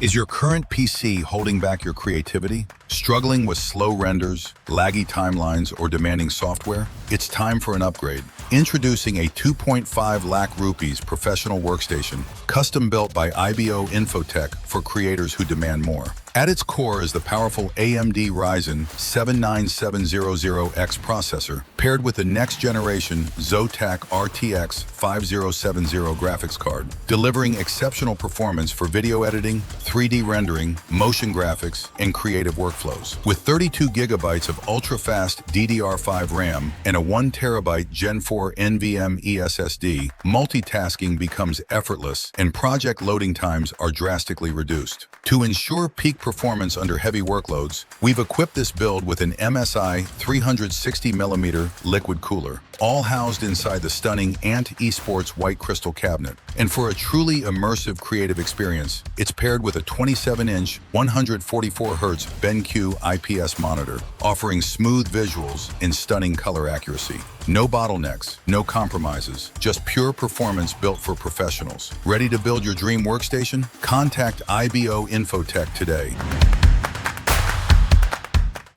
Is your current PC holding back your creativity? Struggling with slow renders, laggy timelines, or demanding software? It's time for an upgrade. Introducing a 2.5 lakh rupees professional workstation, custom built by IBO Infotech for creators who demand more. At its core is the powerful AMD Ryzen 79700X processor, paired with the next-generation ZOTAC RTX 5070 graphics card, delivering exceptional performance for video editing, 3D rendering, motion graphics, and creative workflows. With 32 gigabytes of ultra-fast DDR5 RAM and a 1 terabyte Gen 4 NVMe SSD, multitasking becomes effortless and project loading times are drastically reduced. To ensure peak performance under heavy workloads, we've equipped this build with an MSI 360mm liquid cooler, all housed inside the stunning Esports white crystal cabinet. And for a truly immersive creative experience, it's paired with a 27-inch, 144Hz BenQ IPS monitor, offering smooth visuals and stunning color accuracy. No bottlenecks, no compromises, just pure performance built for professionals. Ready to build your dream workstation? Contact IBO Infotech today.